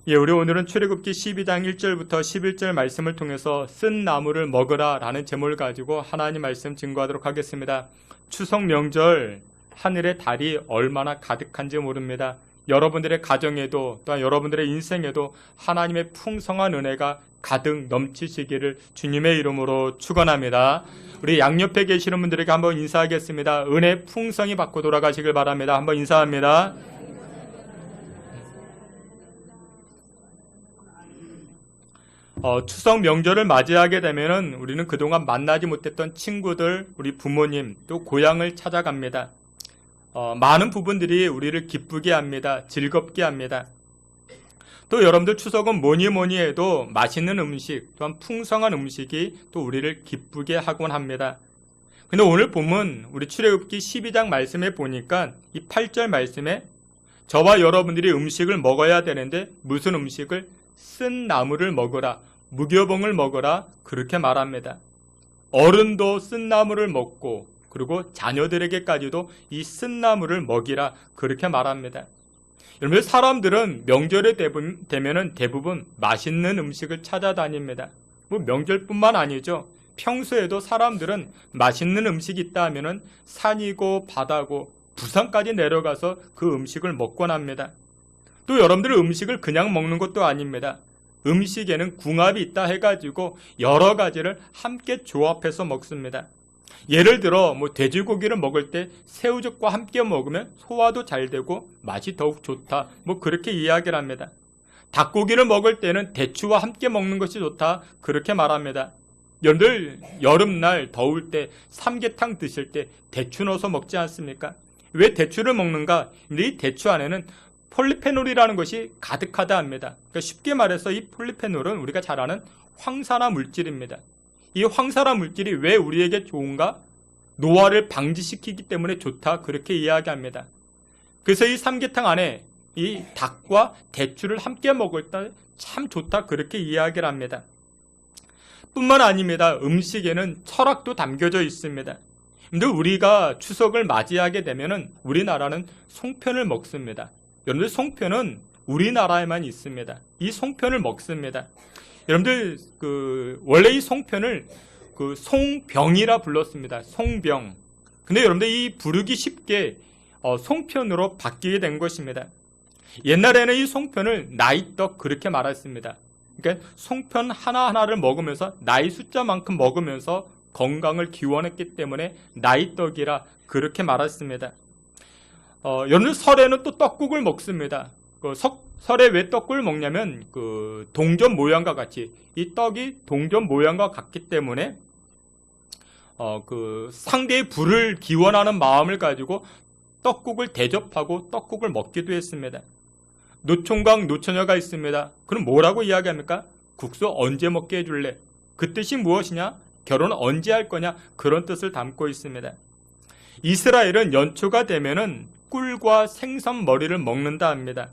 우리 오늘은 출애굽기 12장 1절부터 11절 말씀을 통해서 쓴 나무를 먹으라 라는 제목을 가지고 하나님 말씀 증거하도록 하겠습니다. 추석 명절 하늘의 달이 얼마나 가득한지 모릅니다. 여러분들의 가정에도 또한 여러분들의 인생에도 하나님의 풍성한 은혜가 가득 넘치시기를 주님의 이름으로 축원합니다. 우리 양옆에 계시는 분들에게 한번 인사하겠습니다. 은혜 풍성히 받고 돌아가시길 바랍니다. 한번 인사합니다. 추석 명절을 맞이하게 되면은 우리는 그동안 만나지 못했던 친구들, 우리 부모님, 또 고향을 찾아갑니다. 많은 부분들이 우리를 기쁘게 합니다. 즐겁게 합니다. 또 여러분들 추석은 뭐니 해도 맛있는 음식, 또한 풍성한 음식이 또 우리를 기쁘게 하곤 합니다. 근데 오늘 보면 우리 출애굽기 12장 말씀에 보니까 이 8절 말씀에 저와 여러분들이 음식을 먹어야 되는데 무슨 음식을? 쓴 나무를 먹어라, 무교봉을 먹어라, 그렇게 말합니다. 어른도 쓴 나무를 먹고 그리고 자녀들에게까지도 이 쓴 나무를 먹이라, 그렇게 말합니다. 여러분, 사람들은 명절에 되면은 대부분 맛있는 음식을 찾아다닙니다. 명절뿐만 아니죠. 평소에도 사람들은 맛있는 음식이 있다 하면은 산이고 바다고 부산까지 내려가서 그 음식을 먹곤 합니다. 또 여러분들 음식을 그냥 먹는 것도 아닙니다. 음식에는 궁합이 있다 해가지고 여러 가지를 함께 조합해서 먹습니다. 예를 들어 돼지고기를 먹을 때 새우젓과 함께 먹으면 소화도 잘 되고 맛이 더욱 좋다, 그렇게 이야기를 합니다. 닭고기를 먹을 때는 대추와 함께 먹는 것이 좋다, 그렇게 말합니다. 여러분들 여름날 더울 때 삼계탕 드실 때 대추 넣어서 먹지 않습니까? 왜 대추를 먹는가? 이 대추 안에는 폴리페놀이라는 것이 가득하다 합니다. 그러니까 쉽게 말해서 이 폴리페놀은 우리가 잘 아는 황산화 물질입니다. 이 황산화 물질이 왜 우리에게 좋은가? 노화를 방지시키기 때문에 좋다, 그렇게 이야기합니다. 그래서 이 삼계탕 안에 이 닭과 대추를 함께 먹을 때 참 좋다, 그렇게 이야기를 합니다. 뿐만 아닙니다. 음식에는 철학도 담겨져 있습니다. 근데 우리가 추석을 맞이하게 되면은 우리나라는 송편을 먹습니다. 여러분들 송편은 우리나라에만 있습니다. 이 송편을 먹습니다. 여러분들 원래 이 송편을 송병이라 불렀습니다. 송병. 근데 여러분들 이 부르기 쉽게 송편으로 바뀌게 된 것입니다. 옛날에는 이 송편을 나이떡, 그렇게 말했습니다. 그러니까 송편 하나하나를 먹으면서 나이 숫자만큼 먹으면서 건강을 기원했기 때문에 나이떡이라 그렇게 말했습니다. 여러분 설에는 또 떡국을 먹습니다. 설에 왜 떡국을 먹냐면 동전 모양과 같이 이 떡이 동전 모양과 같기 때문에 상대의 불을 기원하는 마음을 가지고 떡국을 대접하고 떡국을 먹기도 했습니다. 노총각 노처녀가 있습니다. 그럼 뭐라고 이야기합니까? 국수 언제 먹게 해줄래? 그 뜻이 무엇이냐? 결혼 언제 할 거냐? 그런 뜻을 담고 있습니다. 이스라엘은 연초가 되면은 꿀과 생선 머리를 먹는다 합니다.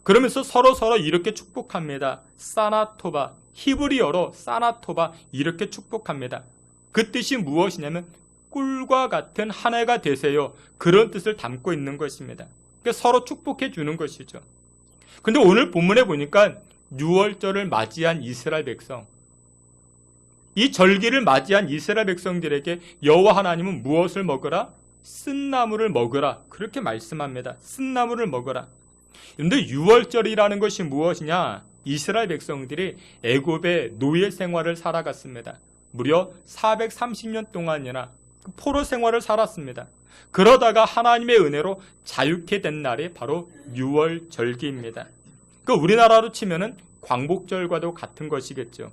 그러면서 서로 이렇게 축복합니다. 사나토바, 히브리어로 사나토바, 이렇게 축복합니다. 그 뜻이 무엇이냐면 꿀과 같은 한 해가 되세요, 그런 뜻을 담고 있는 것입니다. 그러니까 서로 축복해 주는 것이죠. 근데 오늘 본문에 보니까 6월절을 맞이한 이스라엘 백성, 이 절기를 맞이한 이스라엘 백성들에게 여호와 하나님은 무엇을 먹으라? 쓴 나무를 먹으라, 그렇게 말씀합니다. 쓴 나무를 먹으라. 그런데 6월절이라는 것이 무엇이냐? 이스라엘 백성들이 애굽의 노예 생활을 살아갔습니다. 무려 430년 동안이나 포로 생활을 살았습니다. 그러다가 하나님의 은혜로 자유케 된 날이 바로 6월절기입니다. 우리나라로 치면은 광복절과도 같은 것이겠죠.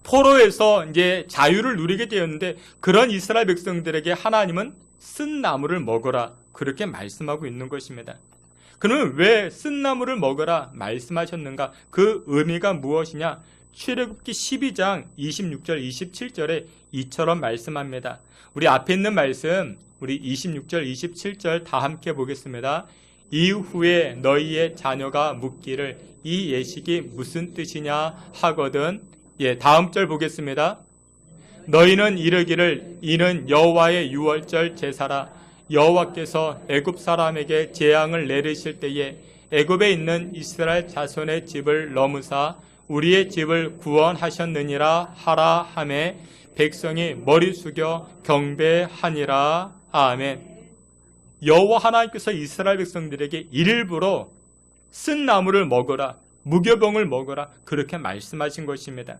포로에서 이제 자유를 누리게 되었는데 그런 이스라엘 백성들에게 하나님은 쓴 나무를 먹어라, 그렇게 말씀하고 있는 것입니다. 그러면 왜 쓴 나무를 먹어라 말씀하셨는가? 그 의미가 무엇이냐? 출애굽기 12장 26절 27절에 이처럼 말씀합니다. 우리 앞에 있는 말씀, 우리 26절 27절 다 함께 보겠습니다. 이후에 너희의 자녀가 묻기를 이 예식이 무슨 뜻이냐 하거든. 다음 절 보겠습니다. 너희는 이르기를 이는 여호와의 유월절 제사라. 여호와께서 애굽 사람에게 재앙을 내리실 때에 애굽에 있는 이스라엘 자손의 집을 넘으사 우리의 집을 구원하셨느니라 하라 하매 백성이 머리 숙여 경배하니라. 아멘. 여호와 하나님께서 이스라엘 백성들에게 일부러 쓴 나무를 먹어라, 무교병을 먹어라, 그렇게 말씀하신 것입니다.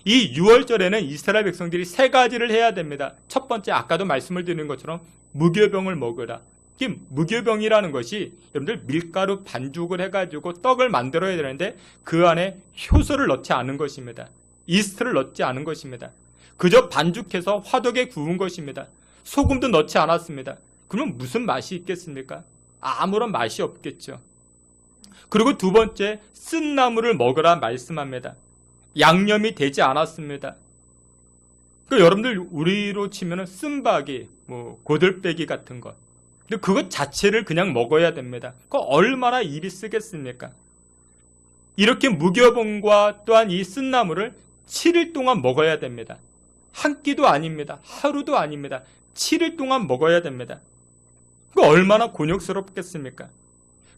이 6월절에는 이스라엘 백성들이 세 가지를 해야 됩니다. 첫 번째, 아까도 말씀을 드린 것처럼 무교병을 먹어라. 이 무교병이라는 것이 여러분들 밀가루 반죽을 해가지고 떡을 만들어야 되는데 그 안에 효소를 넣지 않은 것입니다. 이스트를 넣지 않은 것입니다. 그저 반죽해서 화덕에 구운 것입니다. 소금도 넣지 않았습니다. 그럼 무슨 맛이 있겠습니까? 아무런 맛이 없겠죠. 그리고 두 번째, 쓴 나무를 먹으라 말씀합니다. 양념이 되지 않았습니다. 그러니까 여러분들 우리로 치면 쓴바기, 고들빼기 같은 것. 근데 그것 자체를 그냥 먹어야 됩니다. 그 얼마나 입이 쓰겠습니까? 이렇게 무교병과 또한 이 쓴나무를 7일 동안 먹어야 됩니다. 한 끼도 아닙니다. 하루도 아닙니다. 7일 동안 먹어야 됩니다. 그 얼마나 곤욕스럽겠습니까?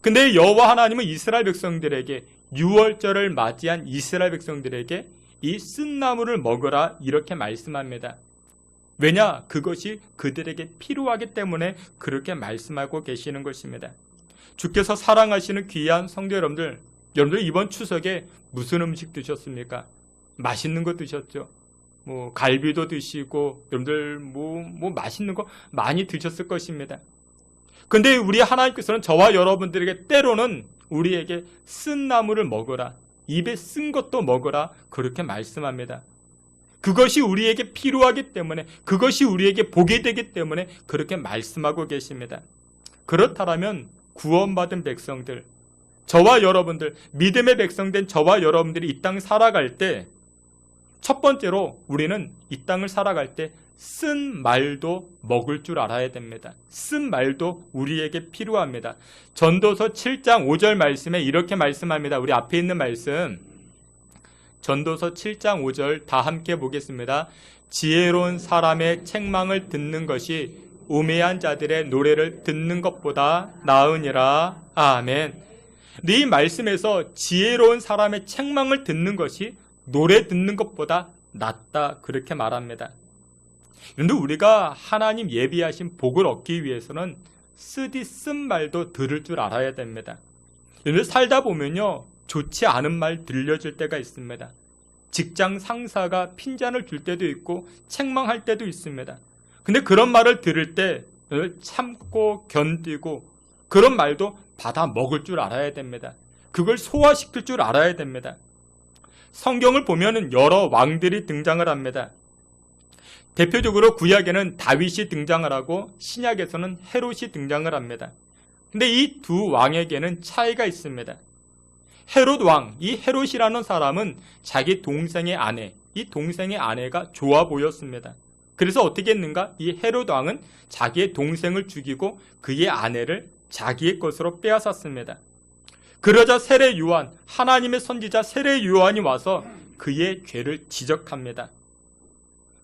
근데 여호와 하나님은 이스라엘 백성들에게 6월절을 맞이한 이스라엘 백성들에게 이 쓴나무를 먹으라 이렇게 말씀합니다. 왜냐? 그것이 그들에게 필요하기 때문에 그렇게 말씀하고 계시는 것입니다. 주께서 사랑하시는 귀한 성도 여러분들 이번 추석에 무슨 음식 드셨습니까? 맛있는 거 드셨죠? 갈비도 드시고 여러분들 맛있는 거 많이 드셨을 것입니다. 근데 우리 하나님께서는 저와 여러분들에게 때로는 우리에게 쓴 나무를 먹어라, 입에 쓴 것도 먹어라 그렇게 말씀합니다. 그것이 우리에게 필요하기 때문에, 그것이 우리에게 복이 되기 때문에 그렇게 말씀하고 계십니다. 그렇다면 구원받은 백성들, 저와 여러분들, 믿음의 백성된 저와 여러분들이 이 땅 살아갈 때 첫 번째로 우리는 이 땅을 살아갈 때 쓴 말도 먹을 줄 알아야 됩니다. 쓴 말도 우리에게 필요합니다. 전도서 7장 5절 말씀에 이렇게 말씀합니다. 우리 앞에 있는 말씀, 전도서 7장 5절 다 함께 보겠습니다. 지혜로운 사람의 책망을 듣는 것이 우매한 자들의 노래를 듣는 것보다 나으니라. 아멘. 이 말씀에서 지혜로운 사람의 책망을 듣는 것이 노래 듣는 것보다 낫다 그렇게 말합니다. 그런데 우리가 하나님 예비하신 복을 얻기 위해서는 쓰디 쓴 말도 들을 줄 알아야 됩니다. 그런데 살다 보면요, 좋지 않은 말 들려줄 때가 있습니다. 직장 상사가 핀잔을 줄 때도 있고 책망할 때도 있습니다. 근데 그런 말을 들을 때 참고 견디고 그런 말도 받아 먹을 줄 알아야 됩니다. 그걸 소화시킬 줄 알아야 됩니다. 성경을 보면은 여러 왕들이 등장을 합니다. 대표적으로 구약에는 다윗이 등장을 하고 신약에서는 헤롯이 등장을 합니다. 근데 이 두 왕에게는 차이가 있습니다. 헤롯 왕, 이 헤롯이라는 사람은 자기 동생의 아내, 이 동생의 아내가 좋아 보였습니다. 그래서 어떻게 했는가? 이 헤롯 왕은 자기의 동생을 죽이고 그의 아내를 자기의 것으로 빼앗았습니다. 그러자 세례 요한, 하나님의 선지자 세례 요한이 와서 그의 죄를 지적합니다.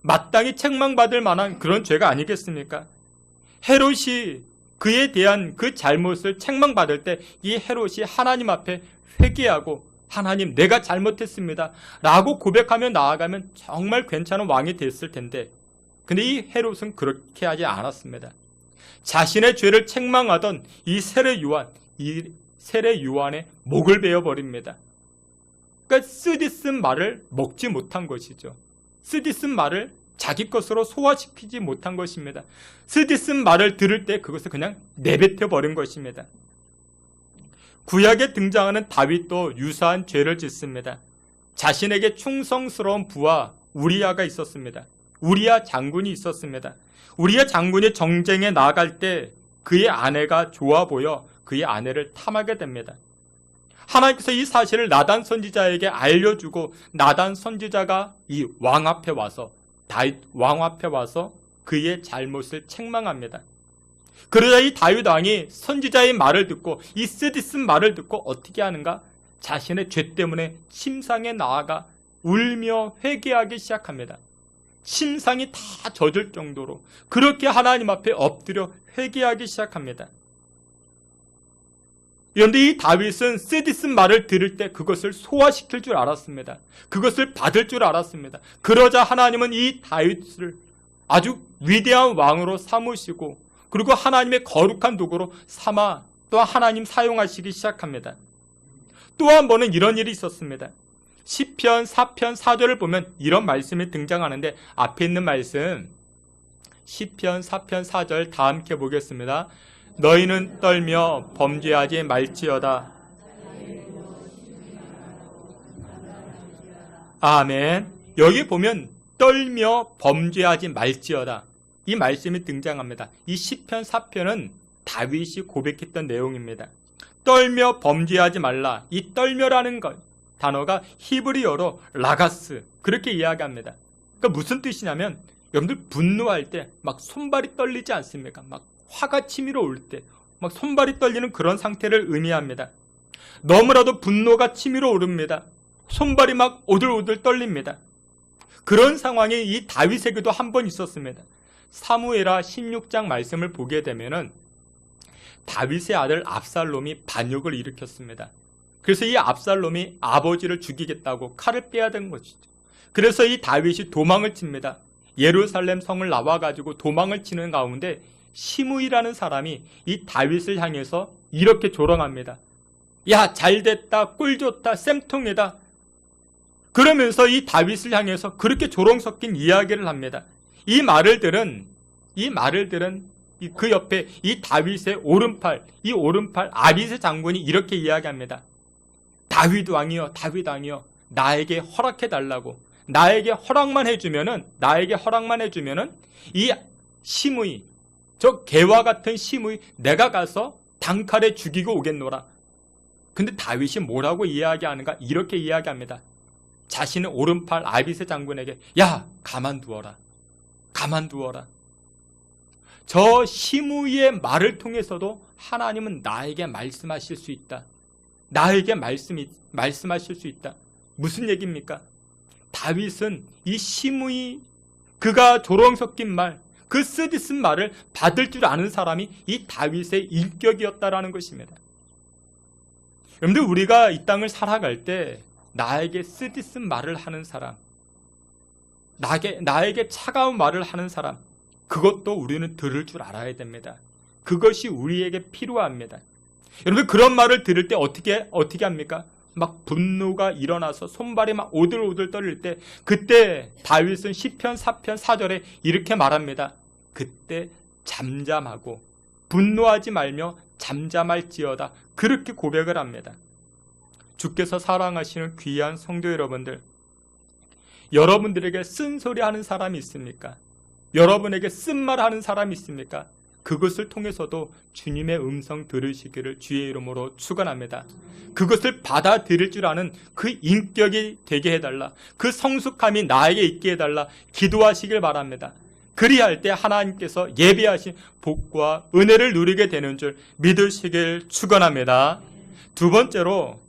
마땅히 책망받을 만한 그런 죄가 아니겠습니까? 헤롯이 그에 대한 그 잘못을 책망받을 때 이 헤롯이 하나님 앞에 회개하고 하나님 내가 잘못했습니다 라고 고백하며 나아가면 정말 괜찮은 왕이 됐을 텐데, 근데 이 헤롯은 그렇게 하지 않았습니다. 자신의 죄를 책망하던 이 세례 요한의 목을 베어버립니다. 그러니까 쓰디쓴 말을 먹지 못한 것이죠. 쓰디쓴 말을 자기 것으로 소화시키지 못한 것입니다. 쓰디쓴 말을 들을 때 그것을 그냥 내뱉어 버린 것입니다. 구약에 등장하는 다윗도 유사한 죄를 짓습니다. 자신에게 충성스러운 부하 우리야가 있었습니다. 우리야 장군이 있었습니다. 우리야 장군이 정쟁에 나아갈 때 그의 아내가 좋아 보여 그의 아내를 탐하게 됩니다. 하나님께서 이 사실을 나단 선지자에게 알려주고 나단 선지자가 이 왕 앞에 와서, 다윗 왕 앞에 와서 그의 잘못을 책망합니다. 그러자 이 다윗 왕이 선지자의 말을 듣고 이 쓰디쓴 말을 듣고 어떻게 하는가? 자신의 죄 때문에 침상에 나아가 울며 회개하기 시작합니다. 침상이 다 젖을 정도로 그렇게 하나님 앞에 엎드려 회개하기 시작합니다. 그런데 이 다윗은 쓰디쓴 말을 들을 때 그것을 소화시킬 줄 알았습니다. 그것을 받을 줄 알았습니다. 그러자 하나님은 이 다윗을 아주 위대한 왕으로 삼으시고 그리고 하나님의 거룩한 도구로 삼아 또 하나님 사용하시기 시작합니다. 또 한 번은 이런 일이 있었습니다. 시편 4편 4절을 보면 이런 말씀이 등장하는데 앞에 있는 말씀 시편 4편 4절 다 함께 보겠습니다. 너희는 떨며 범죄하지 말지어다. 아멘. 여기 보면 떨며 범죄하지 말지어다. 이 말씀이 등장합니다. 이 시편 4편은 다윗이 고백했던 내용입니다. 떨며 범죄하지 말라. 이 떨며라는 것, 단어가 히브리어로 라가스, 그렇게 이야기합니다. 그러니까 무슨 뜻이냐면 여러분들 분노할 때 막 손발이 떨리지 않습니까? 막 화가 치밀어 올 때 막 손발이 떨리는 그런 상태를 의미합니다. 너무나도 분노가 치밀어 오릅니다. 손발이 막 오들오들 떨립니다. 그런 상황이 이 다윗에게도 한 번 있었습니다. 사무엘하 16장 말씀을 보게 되면은 다윗의 아들 압살롬이 반역을 일으켰습니다. 그래서 이 압살롬이 아버지를 죽이겠다고 칼을 빼앗은 것이죠. 그래서 이 다윗이 도망을 칩니다. 예루살렘 성을 나와가지고 도망을 치는 가운데 시므이라는 사람이 이 다윗을 향해서 이렇게 조롱합니다. 야, 잘됐다, 꿀 좋다, 쌤통이다. 그러면서 이 다윗을 향해서 그렇게 조롱 섞인 이야기를 합니다. 이 말을 들은 그 옆에 이 다윗의 오른팔, 이 오른팔 아비새 장군이 이렇게 이야기합니다. 다윗 왕이여, 다윗 왕이여, 나에게 허락해달라고. 나에게 허락만 해주면은 이 시므이, 저 개와 같은 시므이 내가 가서 단칼에 죽이고 오겠노라. 근데 다윗이 뭐라고 이야기하는가? 이렇게 이야기합니다. 자신의 오른팔 아비새 장군에게 야, 가만두어라. 가만두어라. 저 시므이의 말을 통해서도 하나님은 나에게 말씀하실 수 있다. 나에게 말씀하실 수 있다. 무슨 얘기입니까? 다윗은 이 시므이, 그가 조롱 섞인 말, 그 쓰디쓴 말을 받을 줄 아는 사람이 이 다윗의 인격이었다라는 것입니다. 여러분들, 우리가 이 땅을 살아갈 때 나에게 쓰디쓴 말을 하는 사람, 나에게 차가운 말을 하는 사람, 그것도 우리는 들을 줄 알아야 됩니다. 그것이 우리에게 필요합니다. 여러분, 그런 말을 들을 때 어떻게 합니까? 막 분노가 일어나서 손발이 막 오들오들 떨릴 때, 그때 다윗은 시편 4편 4절에 이렇게 말합니다. 그때 잠잠하고 분노하지 말며 잠잠할지어다. 그렇게 고백을 합니다. 주께서 사랑하시는 귀한 성도 여러분들, 여러분들에게 쓴소리 하는 사람이 있습니까? 여러분에게 쓴말 하는 사람이 있습니까? 그것을 통해서도 주님의 음성 들으시기를 주의 이름으로 축원합니다. 그것을 받아들일 줄 아는 그 인격이 되게 해달라. 그 성숙함이 나에게 있게 해달라. 기도하시길 바랍니다. 그리할 때 하나님께서 예비하신 복과 은혜를 누리게 되는 줄 믿으시길 축원합니다. 두 번째로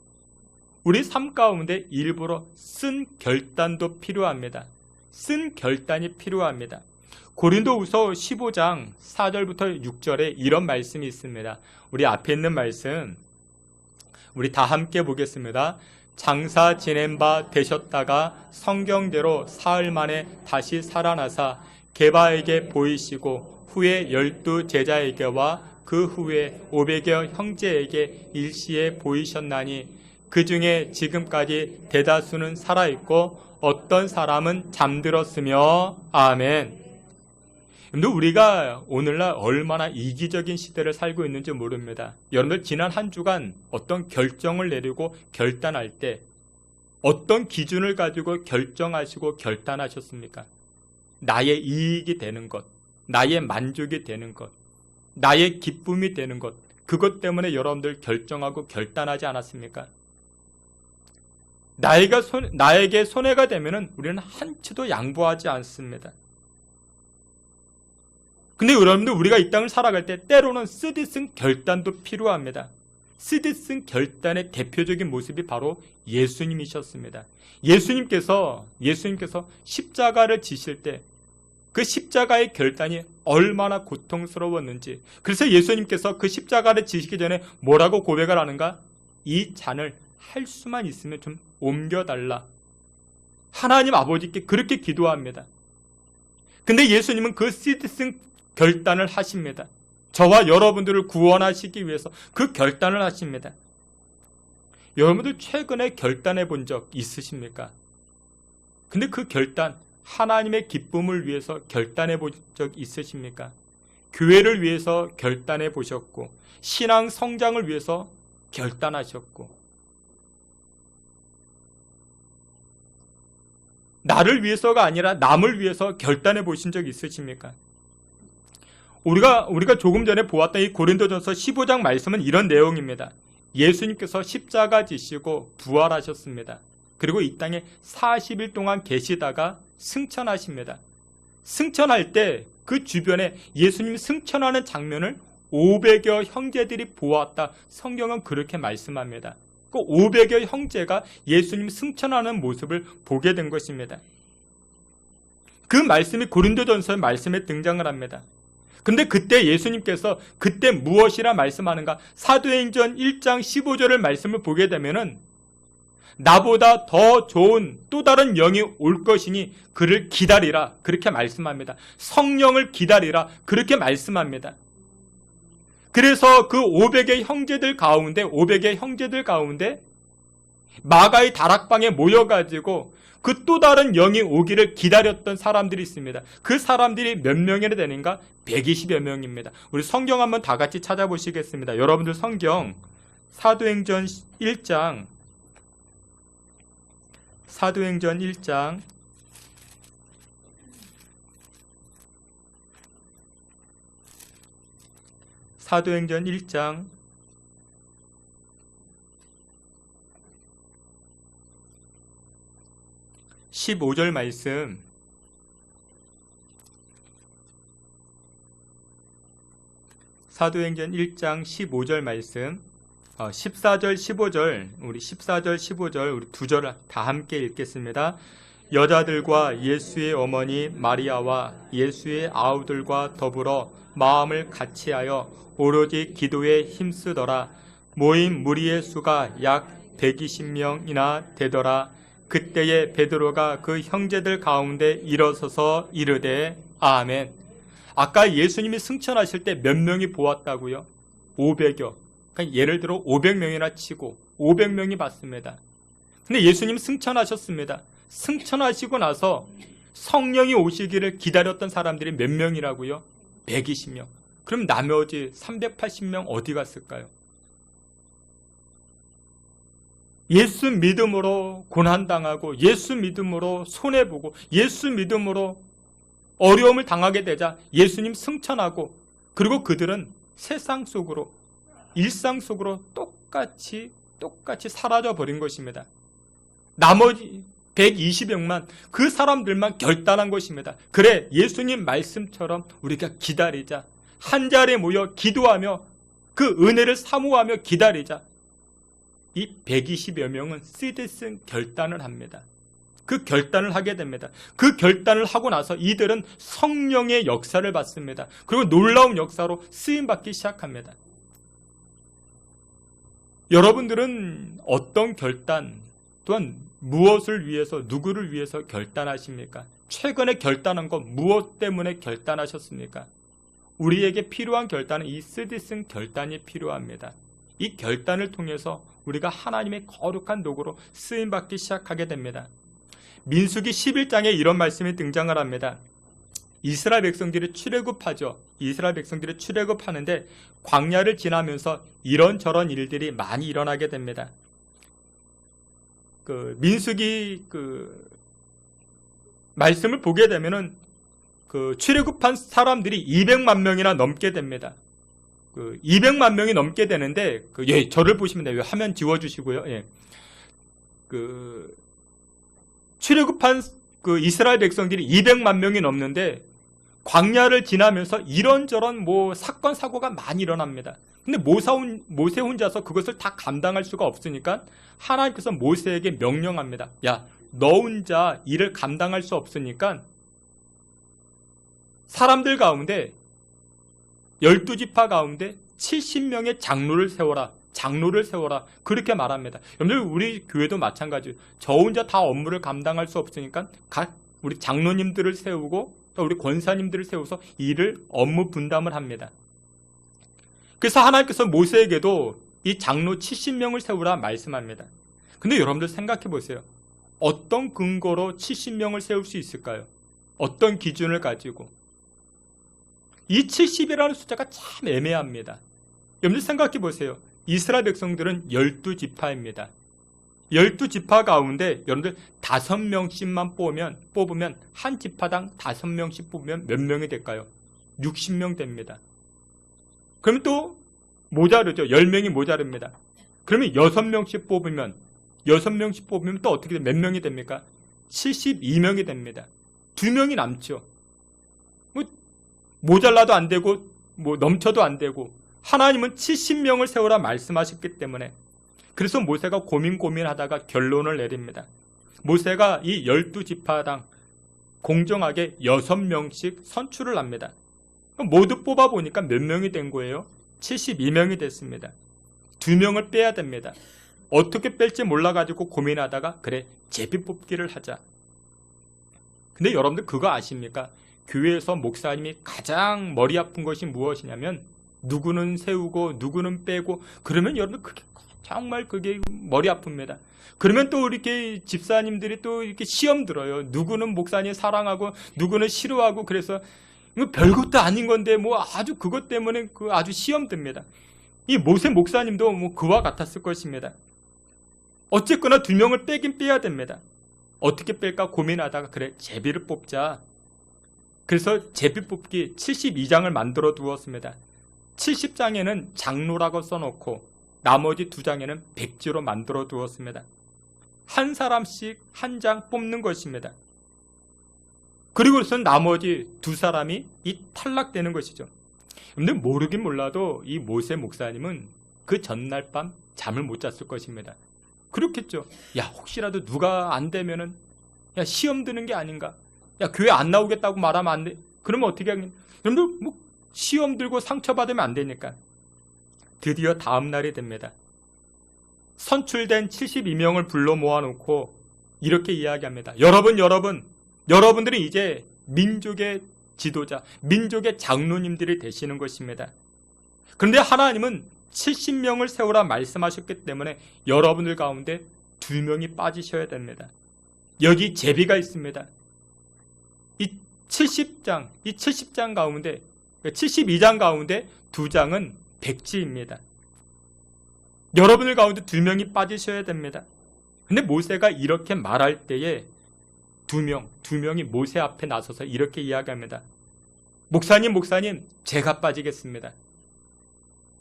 우리 삶 가운데 일부러 쓴 결단도 필요합니다. 쓴 결단이 필요합니다. 고린도후서 15장 4절부터 6절에 이런 말씀이 있습니다. 우리 앞에 있는 말씀 우리 다 함께 보겠습니다. 장사 지낸 바 되셨다가 성경대로 사흘 만에 다시 살아나사 게바에게 보이시고 후에 12 제자에게와 그 후에 500여 형제에게 일시에 보이셨나니 그 중에 지금까지 대다수는 살아있고 어떤 사람은 잠들었으며. 아멘. 근데 우리가 오늘날 얼마나 이기적인 시대를 살고 있는지 모릅니다. 여러분들 지난 한 주간 어떤 결정을 내리고 결단할 때 어떤 기준을 가지고 결정하시고 결단하셨습니까? 나의 이익이 되는 것, 나의 만족이 되는 것, 나의 기쁨이 되는 것, 그것 때문에 여러분들 결정하고 결단하지 않았습니까? 나에게 손해가 되면은 우리는 한치도 양보하지 않습니다. 근데 여러분들, 우리가 이 땅을 살아갈 때 때로는 쓰디쓴 결단도 필요합니다. 쓰디쓴 결단의 대표적인 모습이 바로 예수님이셨습니다. 예수님께서 십자가를 지실 때 그 십자가의 결단이 얼마나 고통스러웠는지. 그래서 예수님께서 그 십자가를 지시기 전에 뭐라고 고백을 하는가? 이 잔을 할 수만 있으면 좀 옮겨달라. 하나님 아버지께 그렇게 기도합니다. 근데 예수님은 그 시드슨 결단을 하십니다. 저와 여러분들을 구원하시기 위해서 그 결단을 하십니다. 여러분들 최근에 결단해 본 적 있으십니까? 근데 그 결단, 하나님의 기쁨을 위해서 결단해 본 적 있으십니까? 교회를 위해서 결단해 보셨고, 신앙 성장을 위해서 결단하셨고, 나를 위해서가 아니라 남을 위해서 결단해 보신 적 있으십니까? 우리가 조금 전에 보았던 이 고린도전서 15장 말씀은 이런 내용입니다. 예수님께서 십자가 지시고 부활하셨습니다. 그리고 이 땅에 40일 동안 계시다가 승천하십니다. 승천할 때 그 주변에 예수님 승천하는 장면을 500여 형제들이 보았다. 성경은 그렇게 말씀합니다. 그 500여 형제가 예수님 승천하는 모습을 보게 된 것입니다. 그 말씀이 고린도전서의 말씀에 등장을 합니다. 근데 그때 예수님께서 그때 무엇이라 말씀하는가? 사도행전 1장 15절의 말씀을 보게 되면은 나보다 더 좋은 또 다른 영이 올 것이니 그를 기다리라. 그렇게 말씀합니다. 성령을 기다리라. 그렇게 말씀합니다. 그래서 그 500의 형제들 가운데 마가의 다락방에 모여가지고 그 또 다른 영이 오기를 기다렸던 사람들이 있습니다. 그 사람들이 몇 명이나 되는가? 120여 명입니다. 우리 성경 한번 다 같이 찾아보시겠습니다. 여러분들 성경 사도행전 1장 사도행전 1장 15절 말씀, 사도행전 1장 15절 말씀, 14절 15절, 우리 14절 15절 우리 두 절 다 함께 읽겠습니다. 여자들과 예수의 어머니 마리아와 예수의 아우들과 더불어 마음을 같이하여 오로지 기도에 힘쓰더라. 모인 무리의 수가 약 120명이나 되더라. 그때에 베드로가 그 형제들 가운데 일어서서 이르되 아멘. 아까 예수님이 승천하실 때 몇 명이 보았다고요? 500여. 그러니까 예를 들어 500명이나 치고 500명이 봤습니다. 근데 예수님 승천하셨습니다. 승천하시고 나서 성령이 오시기를 기다렸던 사람들이 몇 명이라고요? 120명. 그럼 나머지 380명 어디 갔을까요? 예수 믿음으로 고난당하고 예수 믿음으로 손해보고 예수 믿음으로 어려움을 당하게 되자 예수님 승천하고, 그리고 그들은 세상 속으로 일상 속으로 똑같이 사라져버린 것입니다. 나머지 120명만, 그 사람들만 결단한 것입니다. 그래, 예수님 말씀처럼 우리가 기다리자. 한 자리에 모여 기도하며 그 은혜를 사모하며 기다리자. 이 120여 명은 시드슨 결단을 합니다. 그 결단을 하게 됩니다. 그 결단을 하고 나서 이들은 성령의 역사를 받습니다. 그리고 놀라운 역사로 쓰임받기 시작합니다. 여러분들은 어떤 결단, 또한 무엇을 위해서, 누구를 위해서 결단하십니까? 최근에 결단한 건 무엇 때문에 결단하셨습니까? 우리에게 필요한 결단은 이 시드슨 결단이 필요합니다. 이 결단을 통해서 우리가 하나님의 거룩한 도구로 쓰임받기 시작하게 됩니다. 민수기 11장에 이런 말씀이 등장을 합니다. 이스라엘 백성들이 출애굽하죠. 이스라엘 백성들이 출애굽하는데 광야를 지나면서 이런저런 일들이 많이 일어나게 됩니다. 민수기 말씀을 보게 되면은 출애굽한 사람들이 200만 명이나 넘게 됩니다. 200만 명이 넘게 되는데, 저를 보시면 돼요. 화면 지워주시고요. 예. 출애굽한 이스라엘 백성들이 200만 명이 넘는데, 광야를 지나면서 이런저런 사건, 사고가 많이 일어납니다. 근데 모세 혼자서 그것을 다 감당할 수가 없으니까 하나님께서 모세에게 명령합니다. 야, 너 혼자 일을 감당할 수 없으니까 사람들 가운데 12지파 가운데 70명의 장로를 세워라. 장로를 세워라. 그렇게 말합니다. 여러분들 우리 교회도 마찬가지예요. 저 혼자 다 업무를 감당할 수 없으니까 각 우리 장로님들을 세우고 또 우리 권사님들을 세워서 일을 업무 분담을 합니다. 그래서 하나님께서 모세에게도 이 장로 70명을 세우라 말씀합니다. 근데 여러분들 생각해 보세요. 어떤 근거로 70명을 세울 수 있을까요? 어떤 기준을 가지고? 이 70이라는 숫자가 참 애매합니다. 여러분들 생각해 보세요. 이스라엘 백성들은 12지파입니다. 12지파 가운데 여러분들 5명씩만 뽑으면 한 지파당 5명씩 뽑으면 몇 명이 될까요? 60명 됩니다. 그러면 또 모자르죠. 10명이 모자릅니다. 그러면 6명씩 뽑으면 또 어떻게 몇 명이 됩니까? 72명이 됩니다. 2명이 남죠. 모자라도 안 되고 넘쳐도 안 되고 하나님은 70명을 세우라 말씀하셨기 때문에 그래서 모세가 고민하다가 결론을 내립니다. 모세가 이 12지파당 공정하게 6명씩 선출을 합니다. 모두 뽑아보니까 몇 명이 된 거예요? 72명이 됐습니다. 2명을 빼야 됩니다. 어떻게 뺄지 몰라가지고 고민하다가 그래 제비뽑기를 하자. 근데 여러분들 그거 아십니까? 교회에서 목사님이 가장 머리 아픈 것이 무엇이냐면 누구는 세우고 누구는 빼고 그러면 여러분들 그게 정말 그게 머리 아픕니다. 그러면 또 이렇게 집사님들이 또 이렇게 시험 들어요. 누구는 목사님 사랑하고 누구는 싫어하고 그래서 별것도 아닌 건데 아주 그것 때문에 아주 시험 듭니다. 이 모세 목사님도 그와 같았을 것입니다. 어쨌거나 2명을 빼긴 빼야 됩니다. 어떻게 뺄까 고민하다가 그래 제비를 뽑자. 그래서 제비 뽑기 72장을 만들어 두었습니다. 70장에는 장로라고 써놓고 나머지 2장에는 백지로 만들어 두었습니다. 한 사람씩 한 장 뽑는 것입니다. 그리고선 나머지 2사람이 탈락되는 것이죠. 근데 모르긴 몰라도 이 모세 목사님은 그 전날 밤 잠을 못 잤을 것입니다. 그렇겠죠. 야 혹시라도 누가 안 되면은 야 시험 드는 게 아닌가. 야 교회 안 나오겠다고 말하면 안 돼. 그러면 어떻게 하겠냐. 여러분들 시험 들고 상처받으면 안 되니까. 드디어 다음 날이 됩니다. 선출된 72명을 불러 모아놓고 이렇게 이야기합니다. 여러분들이 이제 민족의 지도자, 민족의 장로님들이 되시는 것입니다. 그런데 하나님은 70명을 세우라 말씀하셨기 때문에 여러분들 가운데 2명이 빠지셔야 됩니다. 여기 제비가 있습니다. 이 70장 가운데 72장 가운데 2장은 백지입니다. 여러분들 가운데 2명이 빠지셔야 됩니다. 근데 모세가 이렇게 말할 때에 2명이 모세 앞에 나서서 이렇게 이야기합니다. 목사님, 제가 빠지겠습니다.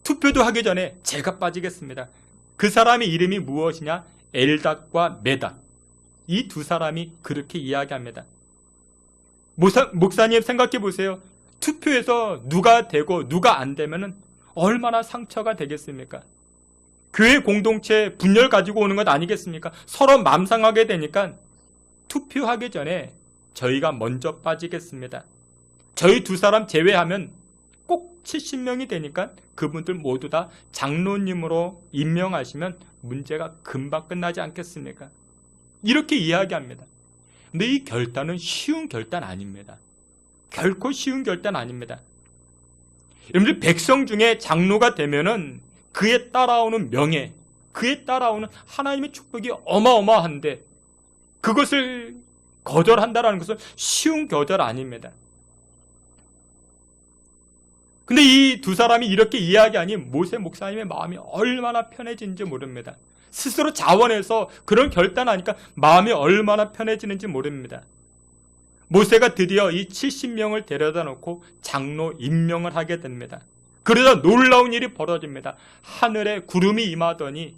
투표도 하기 전에 제가 빠지겠습니다. 그 사람의 이름이 무엇이냐? 엘닷과 메닷. 이 2사람이 그렇게 이야기합니다. 목사님 생각해 보세요. 투표에서 누가 되고 누가 안 되면은 얼마나 상처가 되겠습니까? 교회 공동체 분열 가지고 오는 것 아니겠습니까? 서로 맘상하게 되니까 투표하기 전에 저희가 먼저 빠지겠습니다. 저희 2사람 제외하면 꼭 70명이 되니까 그분들 모두 다 장로님으로 임명하시면 문제가 금방 끝나지 않겠습니까? 이렇게 이야기합니다. 근데 이 결단은 쉬운 결단 아닙니다. 결코 쉬운 결단 아닙니다. 여러분들 백성 중에 장로가 되면은 그에 따라오는 명예, 그에 따라오는 하나님의 축복이 어마어마한데 그것을 거절한다는 것은 쉬운 거절 아닙니다. 근데 이 2사람이 이렇게 이야기하니 모세 목사님의 마음이 얼마나 편해지는지 모릅니다. 스스로 자원해서 그런 결단하니까 마음이 얼마나 편해지는지 모릅니다. 모세가 드디어 이 70명을 데려다 놓고 장로 임명을 하게 됩니다. 그러다 놀라운 일이 벌어집니다. 하늘에 구름이 임하더니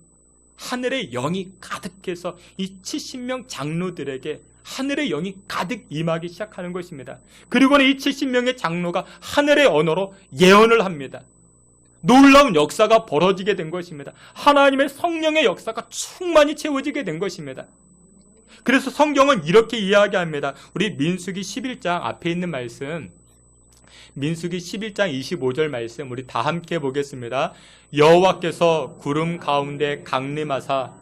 하늘의 영이 가득해서 이 70명 장로들에게 하늘의 영이 가득 임하기 시작하는 것입니다. 그리고는 이 70명의 장로가 하늘의 언어로 예언을 합니다. 놀라운 역사가 벌어지게 된 것입니다. 하나님의 성령의 역사가 충만히 채워지게 된 것입니다. 그래서 성경은 이렇게 이야기합니다. 우리 민수기 11장 앞에 있는 말씀 민수기 11장 25절 말씀 우리 다 함께 보겠습니다. 여호와께서 구름 가운데 강림하사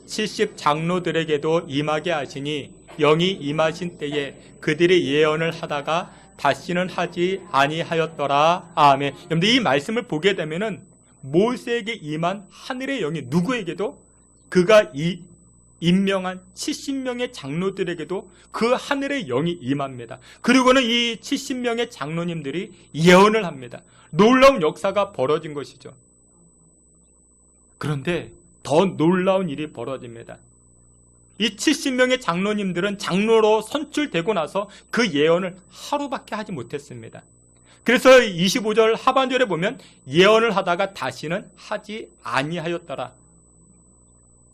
70 장로들에게도 임하게 하시니 영이 임하신 때에 그들이 예언을 하다가 다시는 하지 아니하였더라. 아멘. 여러분들 이 말씀을 보게 되면은 모세에게 임한 하늘의 영이 누구에게도 그가 임명한 70명의 장로들에게도 그 하늘의 영이 임합니다. 그리고는 이 70명의 장로님들이 예언을 합니다. 놀라운 역사가 벌어진 것이죠. 그런데 더 놀라운 일이 벌어집니다. 이 70명의 장로님들은 장로로 선출되고 나서 그 예언을 하루밖에 하지 못했습니다. 그래서 25절 하반절에 보면 예언을 하다가 다시는 하지 아니하였더라.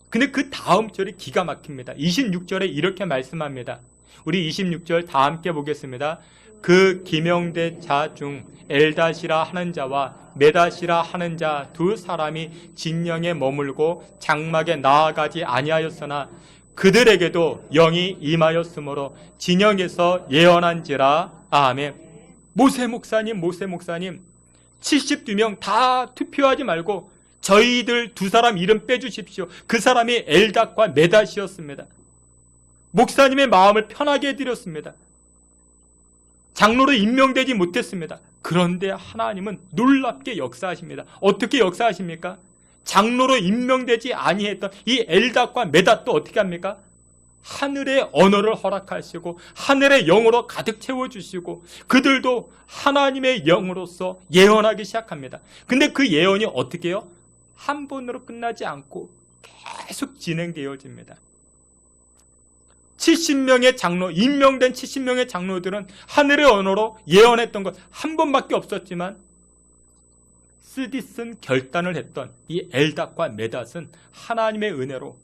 근데 그 다음 절이 기가 막힙니다. 26절에 이렇게 말씀합니다. 우리 26절 다 함께 보겠습니다. 그 기명된 자 중 엘다시라 하는 자와 메다시라 하는 자 두 사람이 진영에 머물고 장막에 나아가지 아니하였으나 그들에게도 영이 임하였으므로 진영에서 예언한지라. 아멘. 모세 목사님 72명 다 투표하지 말고 저희들 두 사람 이름 빼주십시오. 그 사람이 엘닷과 메닷이었습니다. 목사님의 마음을 편하게 해드렸습니다. 장로로 임명되지 못했습니다. 그런데 하나님은 놀랍게 역사하십니다. 어떻게 역사하십니까? 장로로 임명되지 아니했던 이 엘닷과 메닷도 어떻게 합니까? 하늘의 언어를 허락하시고 하늘의 영으로 가득 채워주시고 그들도 하나님의 영으로서 예언하기 시작합니다. 근데 그 예언이 어떻게 해요? 한 번으로 끝나지 않고 계속 진행되어집니다. 70명의 장로, 임명된 70명의 장로들은 하늘의 언어로 예언했던 것 한 번밖에 없었지만 쓰디쓴 결단을 했던 이 엘닷과 메닷은 하나님의 은혜로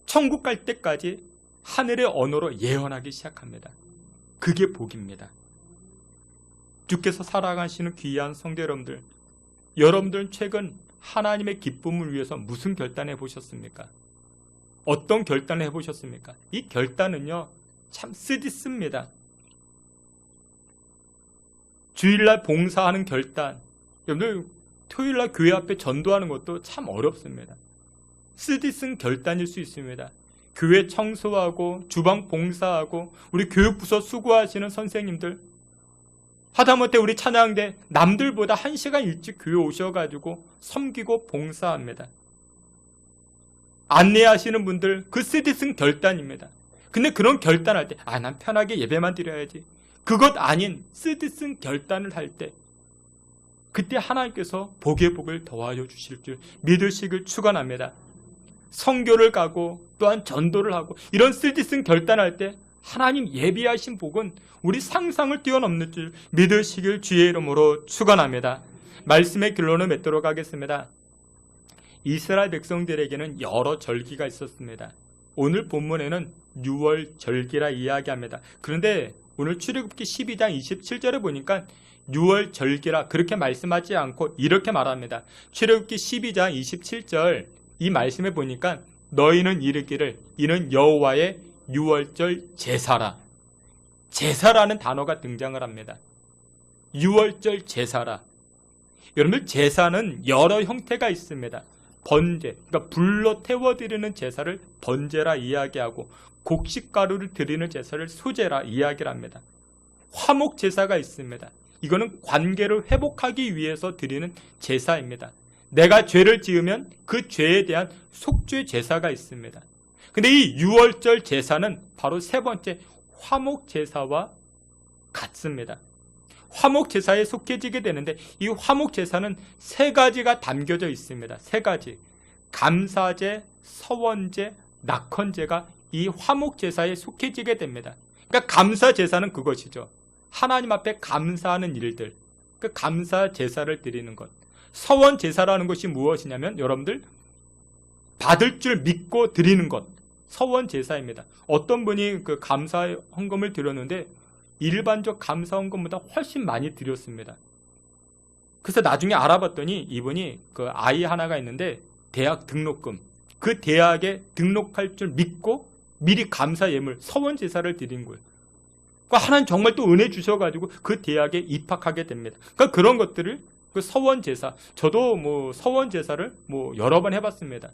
천국 갈 때까지 하늘의 언어로 예언하기 시작합니다. 그게 복입니다. 주께서 살아가시는 귀한 성도 여러분들, 여러분들은 최근 하나님의 기쁨을 위해서 무슨 결단해 보셨습니까? 어떤 결단을 해보셨습니까? 이 결단은요, 참 쓰디씁니다. 주일날 봉사하는 결단, 여러분들 토요일날 교회 앞에 전도하는 것도 참 어렵습니다. 쓰디쓴 결단일 수 있습니다. 교회 청소하고 주방 봉사하고 우리 교육부서 수고하시는 선생님들, 하다못해 우리 찬양대 남들보다 1시간 일찍 교회 오셔가지고 섬기고 봉사합니다. 안내하시는 분들 그 쓰디쓴 결단입니다. 근데 그런 결단할 때 난 편하게 예배만 드려야지, 그것 아닌 쓰디쓴 결단을 할 때 그때 하나님께서 복의 복을 더하여 주실 줄 믿으시길 축원합니다. 선교를 가고 또한 전도를 하고 이런 쓰디쓴 결단할 때 하나님 예비하신 복은 우리 상상을 뛰어넘는 줄 믿으시길 주의 이름으로 축원합니다. 말씀의 결론을 맺도록 하겠습니다. 이스라엘 백성들에게는 여러 절기가 있었습니다. 오늘 본문에는 6월 절기라 이야기합니다. 그런데 오늘 출애굽기 12장 27절에 보니까 6월 절기라 그렇게 말씀하지 않고 이렇게 말합니다. 출애굽기 12장 27절 이 말씀에 보니까 너희는 이르기를 이는 여호와의 6월절 제사라. 제사라는 단어가 등장을 합니다. 6월절 제사라. 여러분들 제사는 여러 형태가 있습니다. 번제, 그러니까 불로 태워드리는 제사를 번제라 이야기하고 곡식가루를 드리는 제사를 소제라 이야기를 합니다. 화목 제사가 있습니다. 이거는 관계를 회복하기 위해서 드리는 제사입니다. 내가 죄를 지으면 그 죄에 대한 속죄 제사가 있습니다. 근데 이 6월절 제사는 바로 세 번째 화목 제사와 같습니다. 화목 제사에 속해지게 되는데 이 화목 제사는 세 가지가 담겨져 있습니다. 세 가지. 감사제, 서원제, 낙헌제가 이 화목 제사에 속해지게 됩니다. 그러니까 감사 제사는 그것이죠. 하나님 앞에 감사하는 일들, 그 감사 제사를 드리는 것. 서원 제사라는 것이 무엇이냐면 여러분들 받을 줄 믿고 드리는 것, 서원 제사입니다. 어떤 분이 그 감사 헌금을 드렸는데 일반적 감사 헌금보다 훨씬 많이 드렸습니다. 그래서 나중에 알아봤더니 이분이 그 아이 하나가 있는데 대학 등록금, 그 대학에 등록할 줄 믿고 미리 감사 예물, 서원 제사를 드린 거예요. 그러니까 하나님 정말 또 은혜 주셔가지고 그 대학에 입학하게 됩니다. 그러니까 그런 것들을 그 서원 제사, 저도 뭐 서원 제사를 뭐 여러 번 해봤습니다.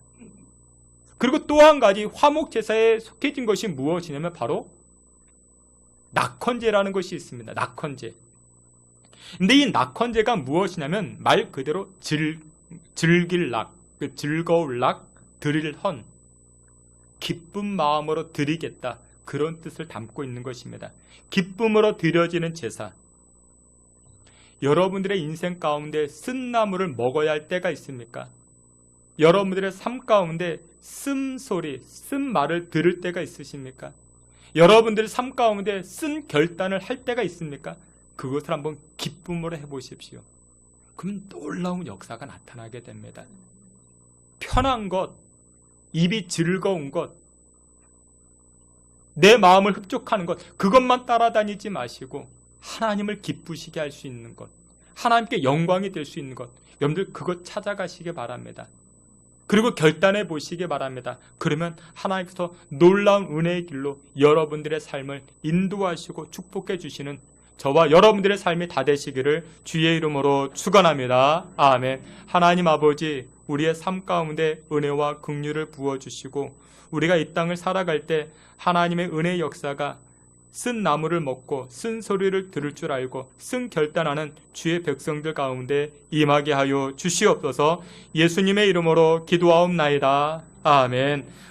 그리고 또 한 가지 화목 제사에 속해진 것이 무엇이냐면 바로 낙헌제라는 것이 있습니다. 낙헌제. 근데 이 낙헌제가 무엇이냐면 말 그대로 즐길 낙, 즐거울 낙, 드릴 헌, 기쁜 마음으로 드리겠다, 그런 뜻을 담고 있는 것입니다. 기쁨으로 드려지는 제사. 여러분들의 인생 가운데 쓴 나물을 먹어야 할 때가 있습니까? 여러분들의 삶 가운데 쓴소리, 쓴 말을 들을 때가 있으십니까? 여러분들의 삶 가운데 쓴 결단을 할 때가 있습니까? 그것을 한번 기쁨으로 해보십시오. 그럼 놀라운 역사가 나타나게 됩니다. 편한 것, 입이 즐거운 것, 내 마음을 흡족하는 것, 그것만 따라다니지 마시고 하나님을 기쁘시게 할 수 있는 것, 하나님께 영광이 될 수 있는 것, 여러분들 그것 찾아가시기 바랍니다. 그리고 결단해 보시기 바랍니다. 그러면 하나님께서 놀라운 은혜의 길로 여러분들의 삶을 인도하시고 축복해 주시는 저와 여러분들의 삶이 다 되시기를 주의 이름으로 축원합니다. 아멘. 하나님 아버지, 우리의 삶 가운데 은혜와 긍휼을 부어주시고 우리가 이 땅을 살아갈 때 하나님의 은혜의 역사가 쓴 나무를 먹고 쓴 소리를 들을 줄 알고 쓴 결단하는 주의 백성들 가운데 임하게 하여 주시옵소서. 예수님의 이름으로 기도하옵나이다. 아멘.